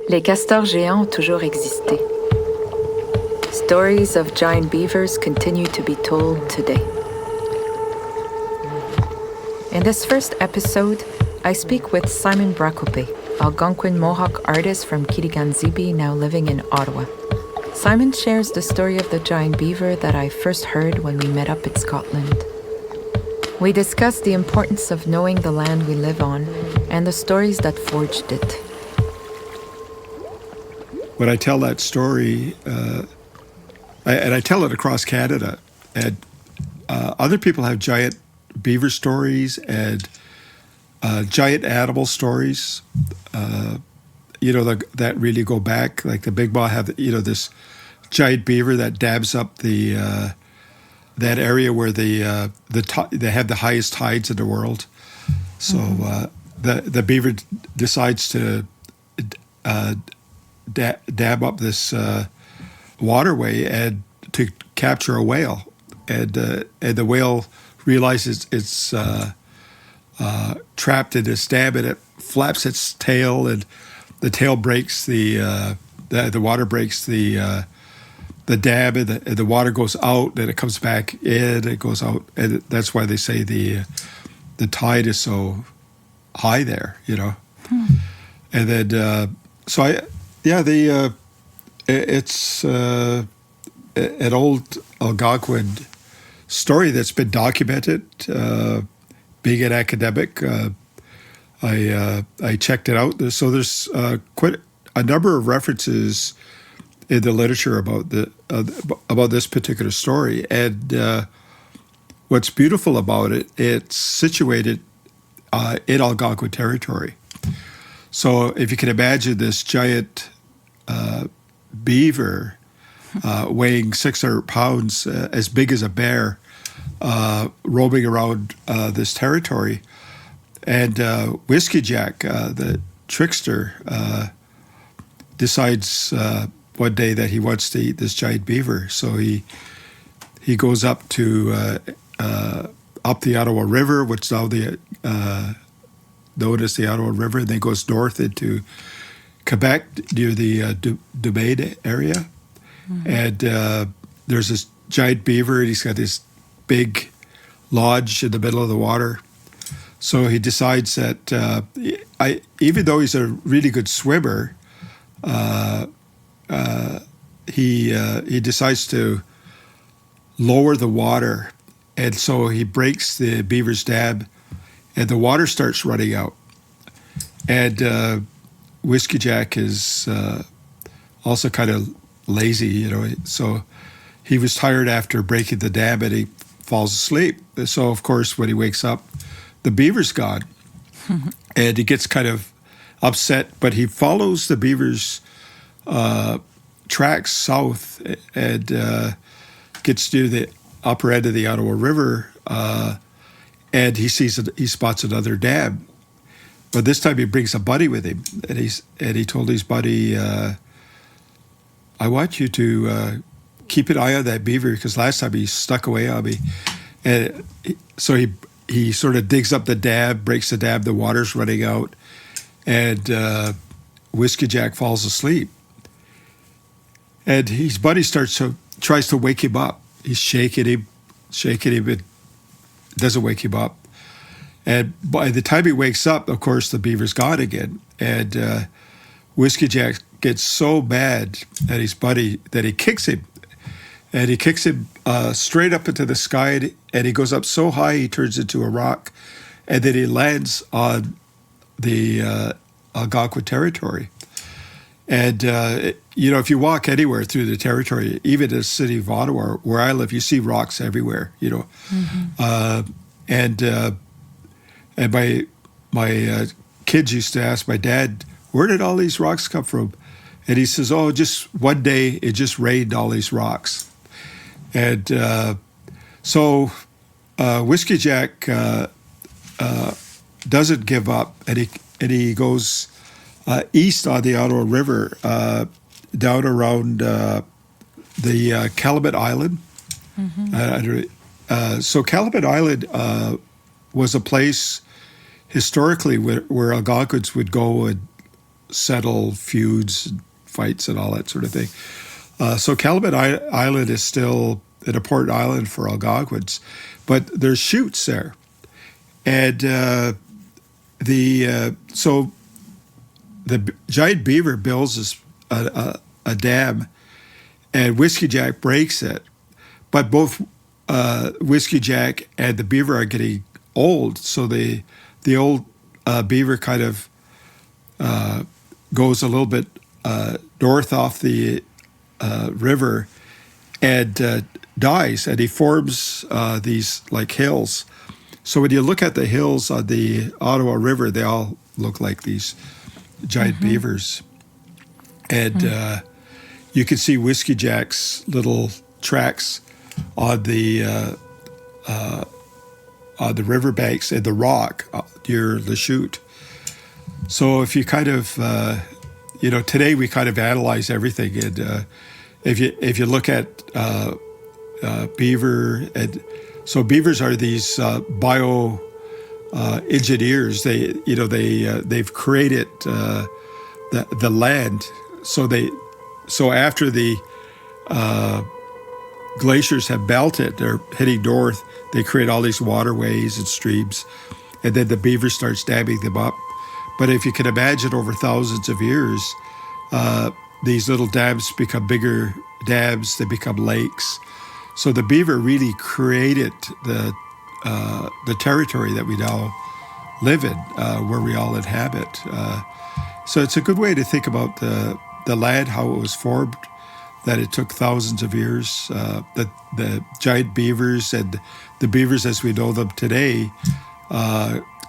Les castors géants ont toujours existé. Stories of giant beavers continue to be told today. In this first episode, I speak with Simon Brascoupé, Algonquin Mohawk artist from Kitigan-Zibi, now living in Ottawa. Simon shares the story of the giant beaver that I first heard when we met up in Scotland. We discuss the importance of knowing the land we live on and the stories that forged it. When I tell that story, I tell it across Canada, and other people have giant beaver stories and giant animal stories, that really go back. Like the Big Maw have, this giant beaver that dams up the that area where they have the highest tides in the world. So the beaver decides to dam up this waterway and to capture a whale, and the whale realizes it's trapped in this dam, and it flaps its tail, and the tail breaks the water breaks the dam, and the water goes out, and it comes back in, it goes out, and that's why they say the tide is so high there, And then it's an old Algonquin story that's been documented. Being an academic, I checked it out. So there's quite a number of references in the literature about this particular story. And what's beautiful about it, it's situated in Algonquin territory. So if you can imagine this giant beaver weighing 600 pounds, as big as a bear, roaming around this territory. And Whiskey Jack, the trickster, decides one day that he wants to eat this giant beaver. So he goes up to up the Ottawa River, which is now known as the Ottawa River, and then goes north into Quebec near the Domaine area. Mm-hmm. And there's this giant beaver, and he's got this big lodge in the middle of the water. So he decides that even though he's a really good swimmer, he decides to lower the water, and so he breaks the beaver's dam, and the water starts running out. And Whiskey Jack is also kind of lazy, so he was tired after breaking the dam, and he falls asleep. So, of course, when he wakes up, the beaver's gone. And he gets kind of upset, but he follows the beaver's tracks south and gets to the upper end of the Ottawa River, and he spots another dam. But this time he brings a buddy with him, and he told his buddy, I want you to keep an eye on that beaver, because last time he stuck away on me. And so he sort of digs up the dam, breaks the dam, the water's running out, and Whiskey Jack falls asleep. And his buddy tries to wake him up. He's shaking him, and doesn't wake him up. And by the time he wakes up, of course, the beaver's gone again. And Whiskey Jack gets so mad at his buddy that he kicks him. And he kicks him straight up into the sky, and he goes up so high he turns into a rock. And then he lands on the Algonquin territory. And, if you walk anywhere through the territory, even in the city of Ottawa, where I live, you see rocks everywhere, Mm-hmm. And my kids used to ask my dad, where did all these rocks come from? And he says, just one day it just rained all these rocks. And so Whiskey Jack doesn't give up, and he goes east on the Ottawa River, down around the Calumet Island. Mm-hmm. So Calumet Island was a place historically where Algonquins would go and settle feuds, fights, and all that sort of thing. So Calumet Island is still an important island for Algonquins, but there's chutes there, and so the giant beaver builds a dam, and Whiskey Jack breaks it, but both Whiskey Jack and the beaver are getting old, so the old beaver kind of goes a little bit north off the river and dies, and he forms these like hills. So when you look at the hills on the Ottawa River, they all look like these giant beavers. And you can see Whiskey Jack's little tracks on the riverbanks and the rock near the chute. So if you kind of, today we kind of analyze everything, and if you look at beaver, and so beavers are these bio engineers. They've created the land. So after the glaciers have melted, they're heading north. They create all these waterways and streams, and then the beaver starts damming them up. But if you can imagine, over thousands of years, these little dams become bigger dams. They become lakes. So the beaver really created the territory that we now live in, where we all inhabit. So it's a good way to think about the land, how it was formed, that it took thousands of years, that the giant beavers and the beavers as we know them today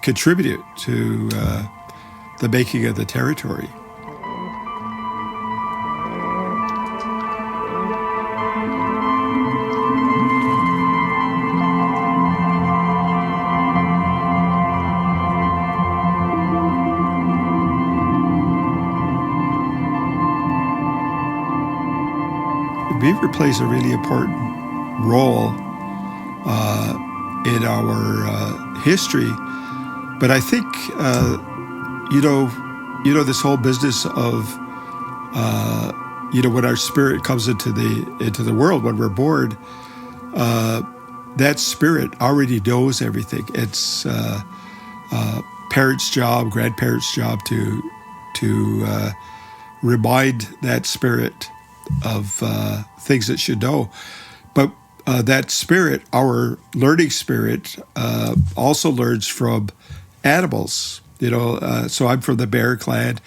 contributed to the making of the territory. Beaver plays a really important role in our history, but I think this whole business of when our spirit comes into the world, when we're born, that spirit already knows everything. It's parents' job, grandparents' job to remind that spirit of things it should know. But that spirit, our learning spirit, also learns from animals. So I'm from the bear clan,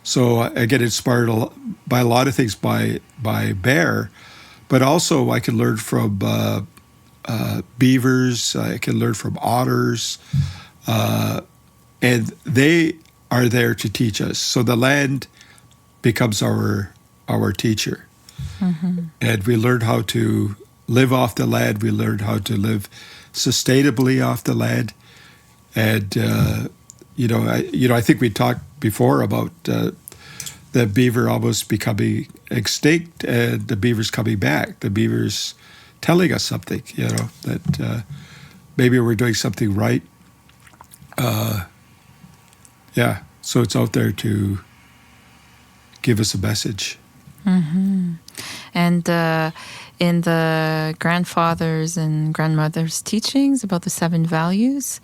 so I get inspired by a lot of things by bear, but also I can learn from beavers. I can learn from otters, and they are there to teach us. So the land becomes our teacher. Mm-hmm. And we learn how to live off the land. We learn how to live sustainably off the land. And, I think we talked before about the beaver almost becoming extinct and the beavers coming back. The beavers telling us something, that maybe we're doing something right. So it's out there to give us a message. Mm-hmm. And in the grandfathers and grandmothers' teachings about the 7 values,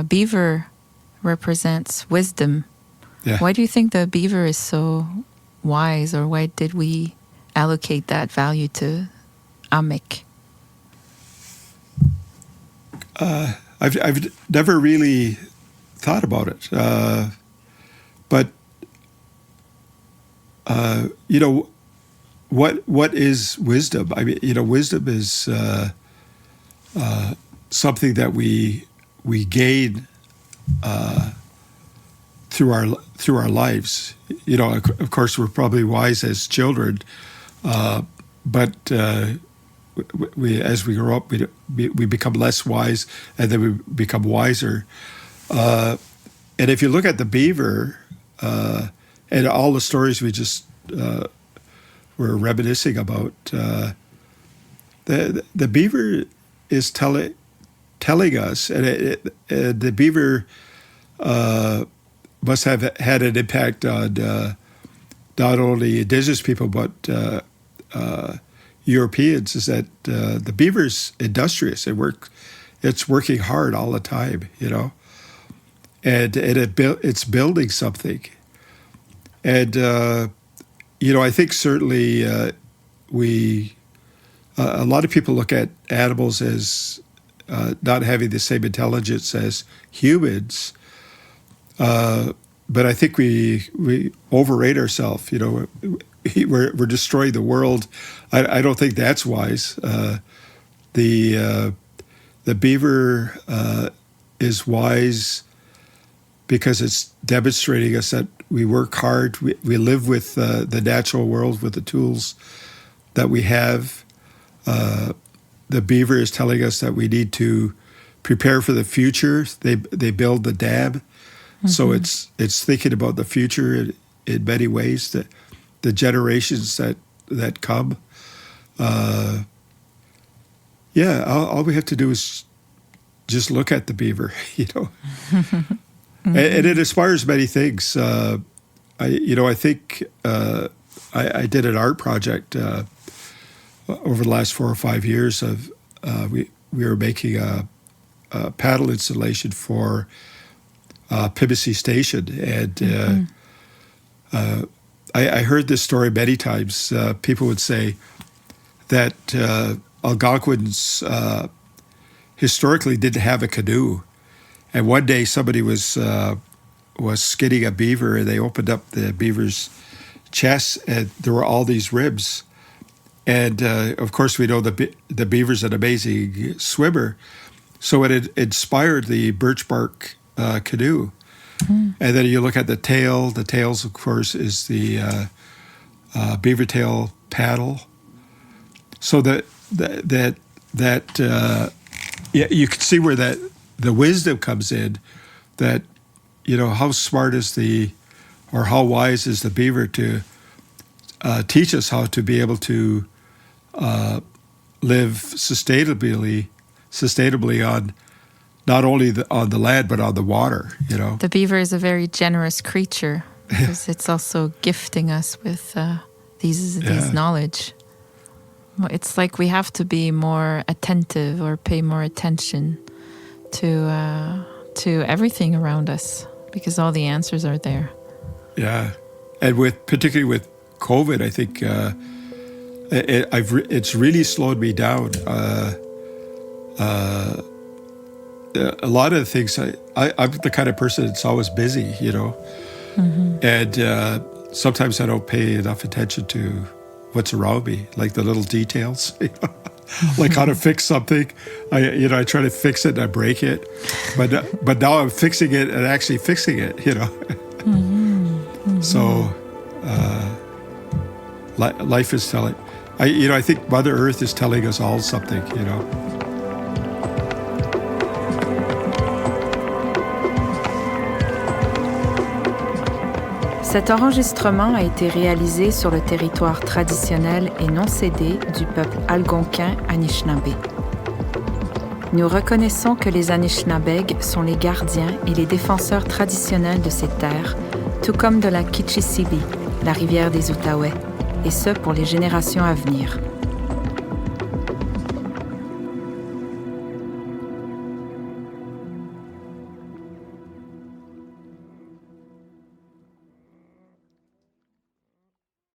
beaver represents wisdom. Yeah. Why do you think the beaver is so wise, or why did we allocate that value to Avec? I've never really thought about it, but what is wisdom? I mean, wisdom is something that we gain through our lives. Of course, we're probably wise as children, but we as we grow up, we become less wise, and then we become wiser. And if you look at the beaver and all the stories we just were reminiscing about, the beaver is telling us, and the beaver must have had an impact on not only indigenous people but Europeans is that the beaver's industrious. It's working hard all the time, and it's building something. And I think certainly a lot of people look at animals as not having the same intelligence as humans. But I think we overrate ourselves. We're destroying the world. I don't think that's wise. The beaver is wise because it's demonstrating us that we work hard. We live with the natural world with the tools that we have. The beaver is telling us that we need to prepare for the future. They build the dam. Mm-hmm. So it's thinking about the future in many ways, the generations that come. All we have to do is just look at the beaver, Mm-hmm. And it inspires many things. I think I did an art project over the last 4 or 5 years of we were making a paddle installation for Pimisi Station, and I heard this story many times. People would say that Algonquins historically didn't have a canoe, and one day somebody was skinning a beaver, and they opened up the beaver's chest, and there were all these ribs. And of course, we know the beaver's an amazing swimmer, so it inspired the birch bark canoe. Mm. And then you look at the tail. The tails, of course, is the beaver tail paddle. So you can see where the wisdom comes in. That how smart is how wise is the beaver to teach us how to be able to live sustainably on not only on the land but on the water. The beaver is a very generous creature because it's also gifting us with these knowledge. It's like we have to be more attentive or pay more attention to everything around us because all the answers are there. Yeah, and particularly with COVID, I think it's really slowed me down. A lot of the things I'm the kind of person that's always busy, mm-hmm. And sometimes I don't pay enough attention to what's around me, like the little details, like how to fix something. I try to fix it and I break it, but now I'm fixing it and actually fixing it, Mm-hmm. Mm-hmm. So life is telling. I think Mother Earth is telling us all something, Cet enregistrement a été réalisé sur le territoire traditionnel et non cédé du peuple algonquin Anishinaabe. Nous reconnaissons que les Anishinaabeg sont les gardiens et les défenseurs traditionnels de ces terres, tout comme de la Kichisibi, la rivière des Outaouais, et ce pour les générations à venir.